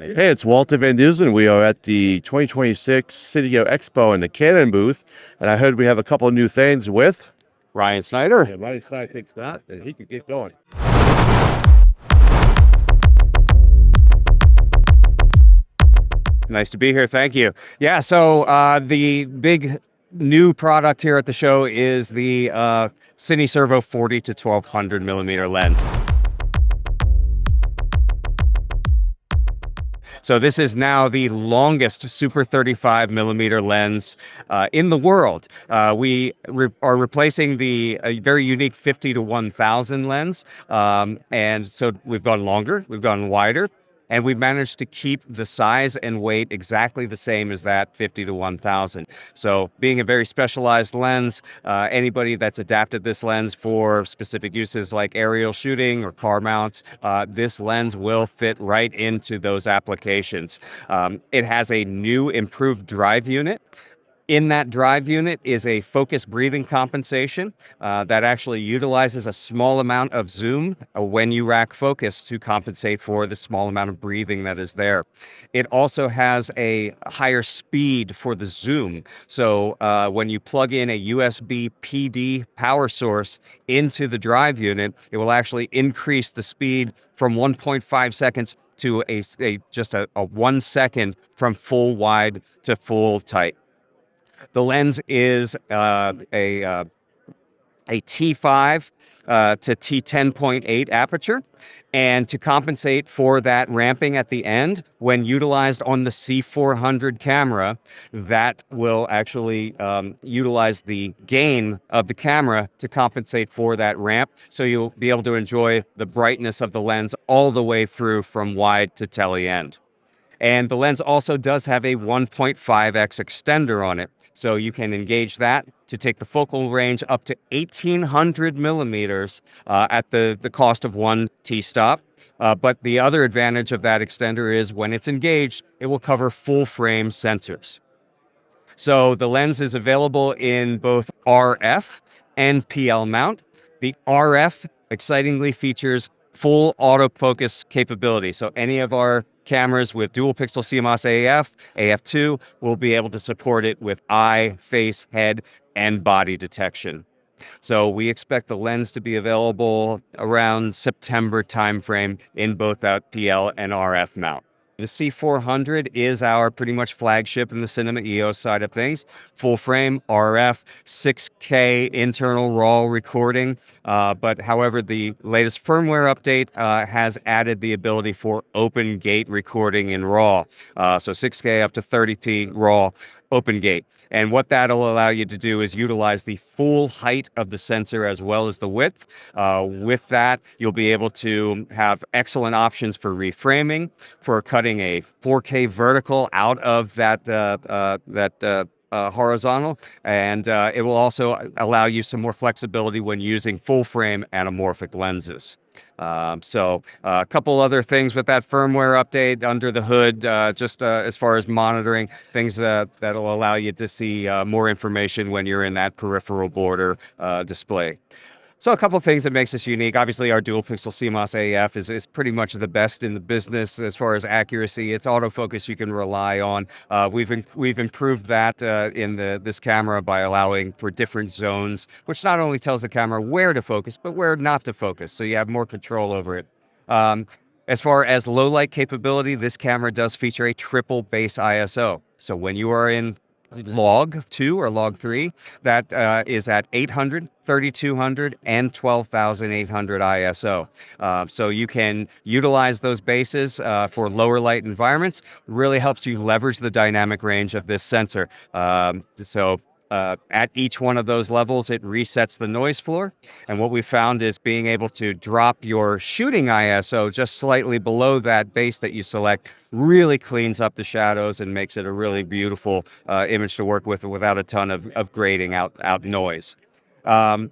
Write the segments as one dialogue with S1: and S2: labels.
S1: Hey, it's Walter Van Dusen. We are at the 2026 Studio Expo in the Canon booth, and I heard we have a couple of new things with
S2: Ryan Snyder.
S1: Yeah, Ryan Snyder thinks that, and he can get going.
S2: Nice to be here. Thank you. Yeah, so the big new product here at the show is the CINE-SERVO 40 to 1200 millimeter lens. So this is now the longest Super 35 millimeter lens in the world. We are replacing the very unique 50 to 1000 lens. And so we've gone longer, we've gone wider, and we've managed to keep the size and weight exactly the same as that 50 to 1000. So being a very specialized lens, anybody that's adapted this lens for specific uses like aerial shooting or car mounts, this lens will fit right into those applications. It has a new improved drive unit. In that drive unit is a focus breathing compensation that actually utilizes a small amount of zoom when you rack focus to compensate for the small amount of breathing that is there. It also has a higher speed for the zoom. So when you plug in a USB PD power source into the drive unit, it will actually increase the speed from 1.5 seconds to just a 1 second from full wide to full tight. The lens is a T5 to T10.8 aperture, and to compensate for that ramping at the end, when utilized on the C400 camera, that will actually utilize the gain of the camera to compensate for that ramp, so you'll be able to enjoy the brightness of the lens all the way through from wide to tele end. And the lens also does have a 1.5x extender on it. So you can engage that to take the focal range up to 1800 millimeters at the cost of one T-stop. But the other advantage of that extender is when it's engaged, it will cover full frame sensors. So the lens is available in both RF and PL mount. The RF excitingly features full autofocus capability. So any of our cameras with dual pixel CMOS AF, AF2 will be able to support it with eye, face, head, and body detection. So we expect the lens to be available around September timeframe in both that PL and RF mount. The C400 is our pretty much flagship in the Cinema EOS side of things. Full frame, RF, 6K internal RAW recording. But however, the latest firmware update has added the ability for open gate recording in RAW. So 6K up to 30p RAW. Open gate. And what that'll allow you to do is utilize the full height of the sensor as well as the width. With that, you'll be able to have excellent options for reframing, for cutting a 4K vertical out of that horizontal, and it will also allow you some more flexibility when using full frame anamorphic lenses. So a couple other things with that firmware update under the hood, just as far as monitoring, things that'll allow you to see more information when you're in that peripheral border display. So a couple of things that makes us unique. Obviously, our dual pixel CMOS AF is pretty much the best in the business as far as accuracy. It's autofocus you can rely on. We've improved that in this camera by allowing for different zones, which not only tells the camera where to focus, but where not to focus, so you have more control over it. As far as low light capability, this camera does feature a triple base ISO. So when you are in log 2 or log 3, that is at 800, 3200, and 12,800 ISO. So you can utilize those bases for lower light environments. Really helps you leverage the dynamic range of this sensor. At each one of those levels, it resets the noise floor. And what we found is being able to drop your shooting ISO just slightly below that base that you select really cleans up the shadows and makes it a really beautiful image to work with without a ton of grading out noise. The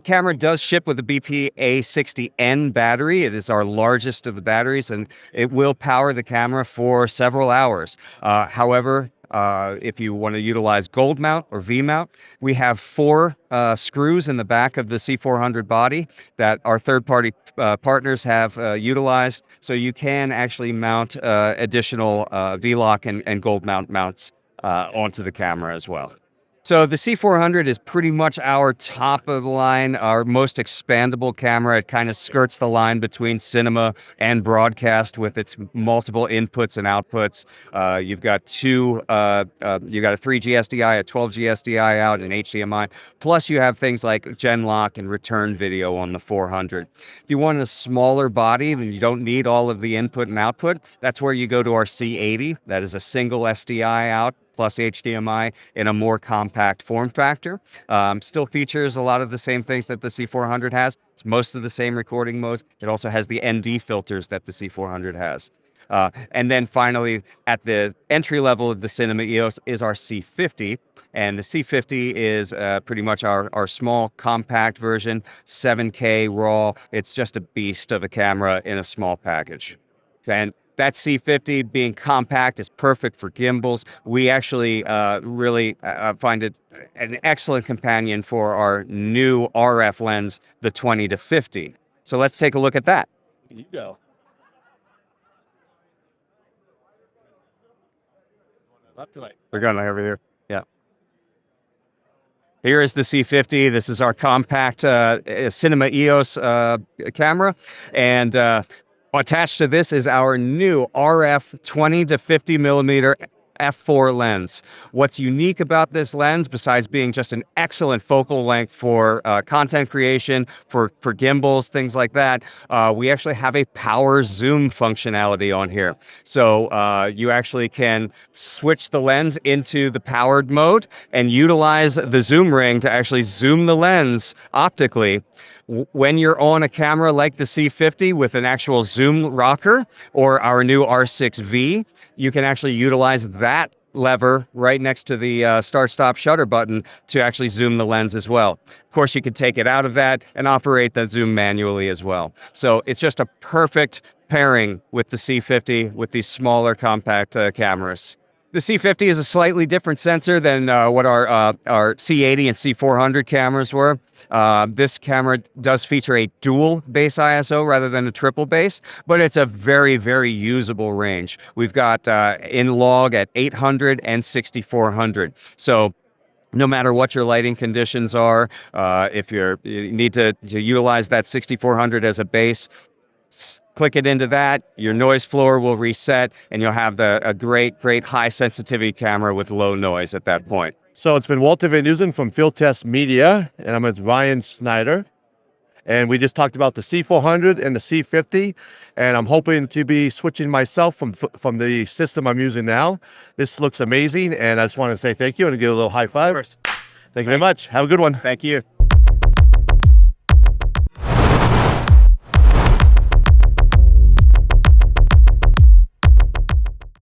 S2: camera does ship with a BPA60N battery. It is our largest of the batteries, and it will power the camera for several hours. However, if you want to utilize gold mount or V mount. We have 4 screws in the back of the C400 body that our third-party partners have utilized, so you can actually mount additional V-lock and gold mount mounts onto the camera as well. So the C400 is pretty much our top of the line, our most expandable camera. It kind of skirts the line between cinema and broadcast with its multiple inputs and outputs. You've got you got a 3G SDI, a 12G SDI out, and HDMI. Plus you have things like Gen Lock and return video on the 400. If you want a smaller body, then you don't need all of the input and output. That's where you go to our C80. That is a single SDI out plus HDMI in a more compact form factor. Still features a lot of the same things that the C400 has. It's most of the same recording modes. It also has the ND filters that the C400 has. And then finally, at the entry level of the Cinema EOS is our C50. And the C50 is pretty much our small compact version, 7K RAW. It's just a beast of a camera in a small package. And that C50 being compact is perfect for gimbals. We actually really find it an excellent companion for our new RF lens, the 20-50. So let's take a look at that.
S1: You go. Left to right.
S2: We're going over here. Yeah. Here is the C50. This is our compact Cinema EOS camera. And attached to this is our new RF 20-50 millimeter f4 lens. What's unique about this lens, besides being just an excellent focal length for content creation, for gimbals, things like that, we actually have a power zoom functionality on here. So you actually can switch the lens into the powered mode and utilize the zoom ring to actually zoom the lens optically. When you're on a camera like the C50 with an actual zoom rocker or our new R6V, you can actually utilize that lever right next to the start-stop shutter button to actually zoom the lens as well. Of course, you could take it out of that and operate the zoom manually as well. So it's just a perfect pairing with the C50 with these smaller compact cameras. The C50 is a slightly different sensor than what our C80 and C400 cameras were. This camera does feature a dual base ISO rather than a triple base, but it's a very, very usable range. We've got in log at 800 and 6400. So no matter what your lighting conditions are, if you need to utilize that 6400 as a base, click it into that, your noise floor will reset, and you'll have a great high sensitivity camera with low noise at that point.
S1: So it's been Walter Van Dusen from Field Test Media, and I'm with Ryan Snyder. And we just talked about the C400 and the C50, and I'm hoping to be switching myself from the system I'm using now. This looks amazing, and I just want to say thank you and give a little high five.
S2: Of course.
S1: Thank you very much. Have a good one.
S2: Thank you.